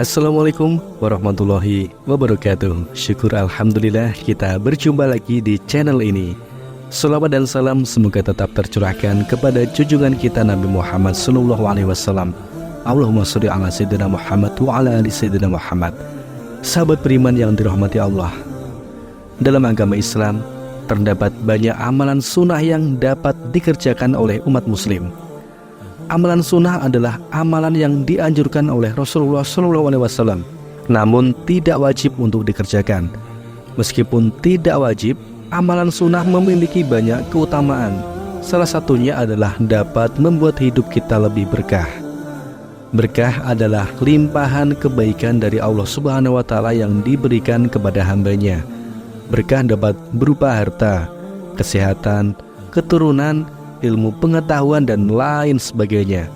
Assalamualaikum warahmatullahi wabarakatuh. Syukur alhamdulillah kita berjumpa lagi di channel ini. Selawat dan salam semoga tetap tercurahkan kepada junjungan kita Nabi Muhammad SAW. Allahumma sholli ala sayyidina Muhammad wa ala ali sayyidina Muhammad. Sahabat beriman yang dirahmati Allah, dalam agama Islam terdapat banyak amalan sunnah yang dapat dikerjakan oleh umat muslim. Amalan sunnah adalah amalan yang dianjurkan oleh Rasulullah SAW, namun tidak wajib untuk dikerjakan. Meskipun tidak wajib, amalan sunnah memiliki banyak keutamaan. Salah satunya adalah dapat membuat hidup kita lebih berkah. Berkah adalah limpahan kebaikan dari Allah Subhanahu wa Ta'ala yang diberikan kepada hambanya. Berkah dapat berupa harta, kesehatan, keturunan, ilmu pengetahuan, dan lain sebagainya.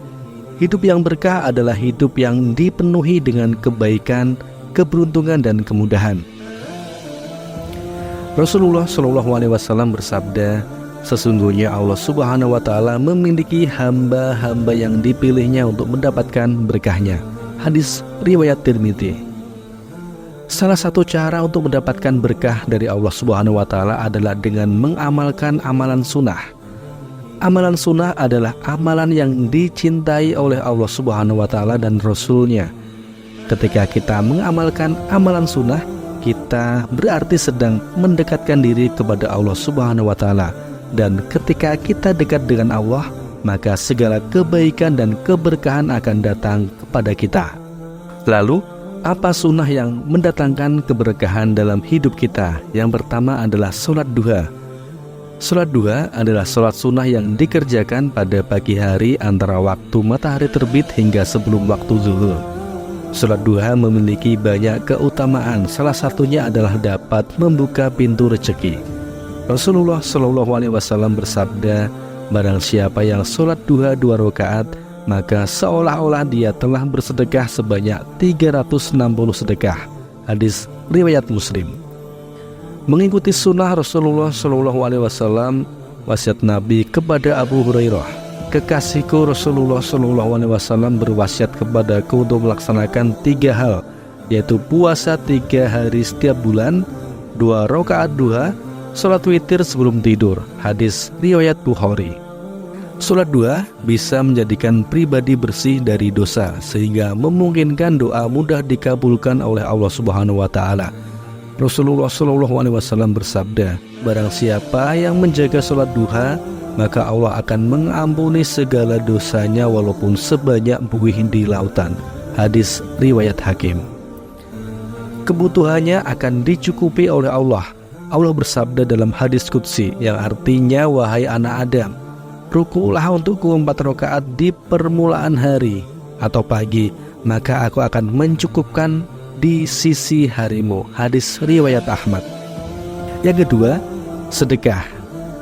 Hidup yang berkah adalah hidup yang dipenuhi dengan kebaikan, keberuntungan, dan kemudahan. Rasulullah SAW bersabda, sesungguhnya Allah Subhanahu wa Ta'ala memiliki hamba-hamba yang dipilihnya untuk mendapatkan berkahnya. Hadis riwayat Tirmidzi. Salah satu cara untuk mendapatkan berkah dari Allah Subhanahu wa Ta'ala adalah dengan mengamalkan amalan sunnah. Amalan sunnah adalah amalan yang dicintai oleh Allah Subhanahu wa Ta'ala dan Rasul-Nya. Ketika kita mengamalkan amalan sunnah, kita berarti sedang mendekatkan diri kepada Allah Subhanahu wa Ta'ala. Dan ketika kita dekat dengan Allah, maka segala kebaikan dan keberkahan akan datang kepada kita. Lalu, apa sunnah yang mendatangkan keberkahan dalam hidup kita? Yang pertama adalah sholat duha. Sholat duha adalah sholat sunnah yang dikerjakan pada pagi hari antara waktu matahari terbit hingga sebelum waktu zuhur. Sholat duha memiliki banyak keutamaan, salah satunya adalah dapat membuka pintu rezeki. Rasulullah SAW bersabda, barang siapa yang sholat duha 2 rakaat, maka seolah-olah dia telah bersedekah sebanyak 360 sedekah. Hadis riwayat Muslim. Mengikuti sunnah Rasulullah SAW, wasiat Nabi kepada Abu Hurairah, kekasihku Rasulullah SAW berwasiat kepadaku untuk melaksanakan 3 hal, yaitu puasa 3 hari setiap bulan, 2 rakaat duha, sholat witir sebelum tidur. Hadis riwayat Bukhari. Sholat duha bisa menjadikan pribadi bersih dari dosa, sehingga memungkinkan doa mudah dikabulkan oleh Allah Subhanahu wa Ta'ala. Rasulullah SAW bersabda, barang siapa yang menjaga sholat duha, maka Allah akan mengampuni segala dosanya walaupun sebanyak buih di lautan. Hadis riwayat Hakim. Kebutuhannya akan dicukupi oleh Allah. Allah bersabda dalam hadis qudsi yang artinya, wahai anak Adam, ruku'lah untukku 4 rakaat di permulaan hari atau pagi, maka aku akan mencukupkan di sisi harimu. Hadis riwayat Ahmad. Yang kedua, sedekah.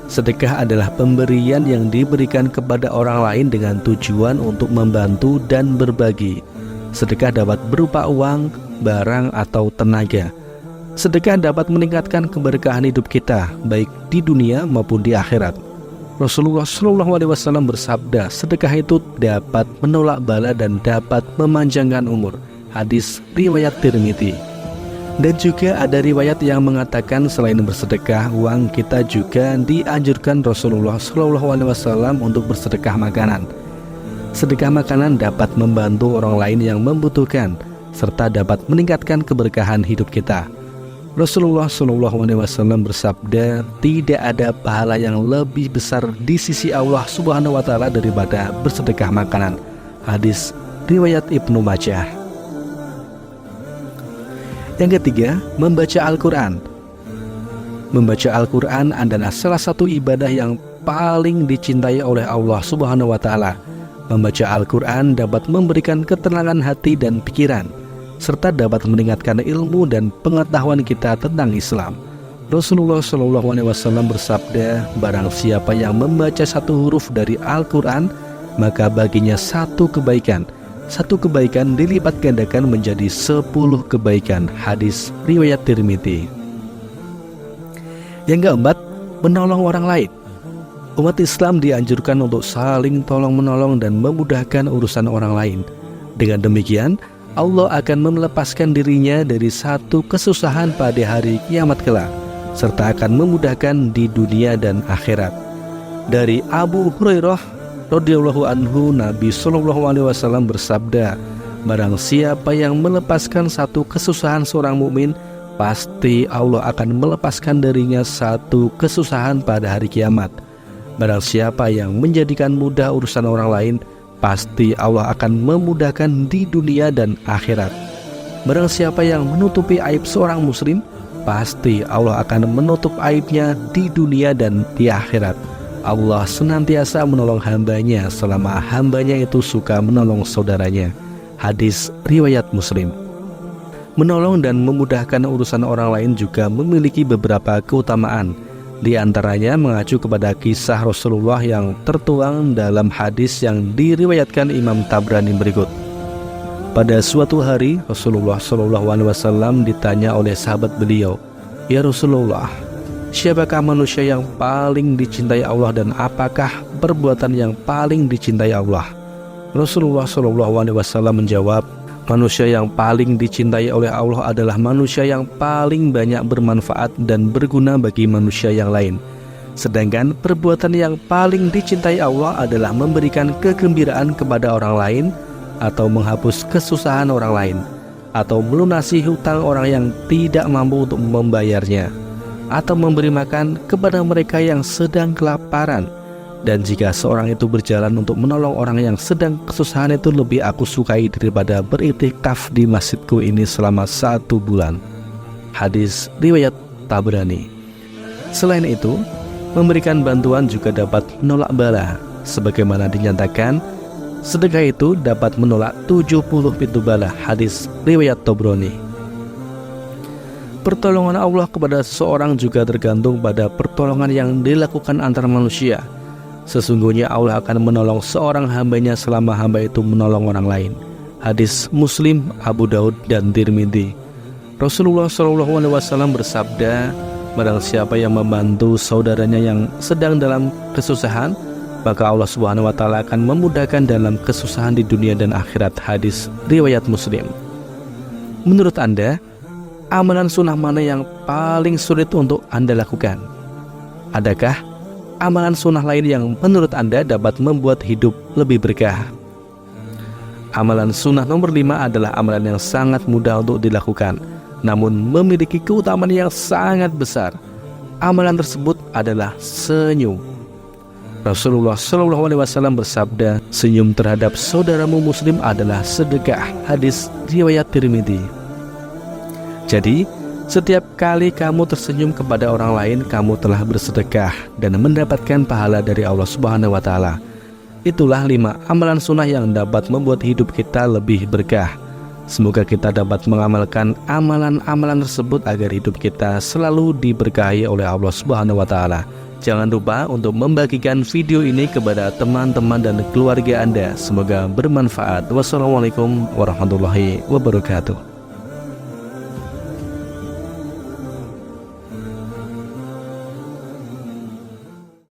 Sedekah adalah pemberian yang diberikan kepada orang lain dengan tujuan untuk membantu dan berbagi. Sedekah dapat berupa uang, barang, atau tenaga. Sedekah dapat meningkatkan keberkahan hidup kita, baik di dunia maupun di akhirat. Rasulullah SAW bersabda, sedekah itu dapat menolak bala dan dapat memanjangkan umur. Hadis riwayat Tirmidzi. Dan juga ada riwayat yang mengatakan selain bersedekah uang, kita juga dianjurkan Rasulullah SAW untuk bersedekah makanan. Sedekah makanan dapat membantu orang lain yang membutuhkan, serta dapat meningkatkan keberkahan hidup kita. Rasulullah SAW bersabda, tidak ada pahala yang lebih besar di sisi Allah Subhanahu wa Ta'ala daripada bersedekah makanan. Hadis riwayat Ibnu Majah. Yang ketiga, membaca Al-Quran. Membaca Al-Quran adalah salah satu ibadah yang paling dicintai oleh Allah Subhanahu wa Ta'ala. Membaca Al-Quran dapat memberikan ketenangan hati dan pikiran, serta dapat meningkatkan ilmu dan pengetahuan kita tentang Islam. Rasulullah SAW bersabda, barang siapa yang membaca 1 huruf dari Al-Quran, maka baginya 1 kebaikan. 1 kebaikan dilipat gandakan menjadi 10 kebaikan. Hadis riwayat Tirmidzi. Yang keempat, menolong orang lain. Umat Islam dianjurkan untuk saling tolong-menolong dan memudahkan urusan orang lain. Dengan demikian, Allah akan melepaskan dirinya dari satu kesusahan pada hari kiamat kelak, serta akan memudahkan di dunia dan akhirat. Dari Abu Hurairah radhiyallahu anhu, Nabi SAW bersabda, barang siapa yang melepaskan satu kesusahan seorang mukmin, pasti Allah akan melepaskan darinya satu kesusahan pada hari kiamat. Barang siapa yang menjadikan mudah urusan orang lain, pasti Allah akan memudahkan di dunia dan akhirat. Barang siapa yang menutupi aib seorang muslim, pasti Allah akan menutup aibnya di dunia dan di akhirat. Allah senantiasa menolong hambanya selama hambanya itu suka menolong saudaranya. Hadis riwayat Muslim. Menolong dan memudahkan urusan orang lain juga memiliki beberapa keutamaan. Di antaranya mengacu kepada kisah Rasulullah yang tertuang dalam hadis yang diriwayatkan Imam Tabrani berikut. Pada suatu hari Rasulullah SAW ditanya oleh sahabat beliau, "Ya Rasulullah, siapakah manusia yang paling dicintai Allah dan apakah perbuatan yang paling dicintai Allah?" Rasulullah SAW menjawab, manusia yang paling dicintai oleh Allah adalah manusia yang paling banyak bermanfaat dan berguna bagi manusia yang lain. Sedangkan perbuatan yang paling dicintai Allah adalah memberikan kegembiraan kepada orang lain, atau menghapus kesusahan orang lain, atau melunasi hutang orang yang tidak mampu untuk membayarnya, atau memberi makan kepada mereka yang sedang kelaparan. Dan jika seorang itu berjalan untuk menolong orang yang sedang kesusahan, itu lebih aku sukai daripada beriktikaf di masjidku ini selama 1 bulan. Hadis riwayat Tabrani. Selain itu, memberikan bantuan juga dapat menolak bala. Sebagaimana dinyatakan, sedekah itu dapat menolak 70 pintu bala. Hadis riwayat Tabrani. Pertolongan Allah kepada seseorang juga tergantung pada pertolongan yang dilakukan antar manusia. Sesungguhnya Allah akan menolong seorang hambanya selama hamba itu menolong orang lain. Hadis Muslim, Abu Daud, dan Tirmidzi. Rasulullah SAW bersabda, barang siapa yang membantu saudaranya yang sedang dalam kesusahan, maka Allah SWT akan memudahkan dalam kesusahan di dunia dan akhirat. Hadis riwayat Muslim. Menurut Anda, amalan sunnah mana yang paling sulit untuk Anda lakukan? Adakah amalan sunnah lain yang menurut Anda dapat membuat hidup lebih berkah? Amalan sunnah nomor 5 adalah amalan yang sangat mudah untuk dilakukan, namun memiliki keutamaan yang sangat besar. Amalan tersebut adalah senyum. Rasulullah SAW bersabda, senyum terhadap saudaramu muslim adalah sedekah. Hadis riwayat Tirmidzi. Jadi, setiap kali kamu tersenyum kepada orang lain, kamu telah bersedekah dan mendapatkan pahala dari Allah SWT. Itulah 5 amalan sunnah yang dapat membuat hidup kita lebih berkah. Semoga kita dapat mengamalkan amalan-amalan tersebut agar hidup kita selalu diberkahi oleh Allah SWT. Jangan lupa untuk membagikan video ini kepada teman-teman dan keluarga Anda. Semoga bermanfaat. Wassalamualaikum warahmatullahi wabarakatuh.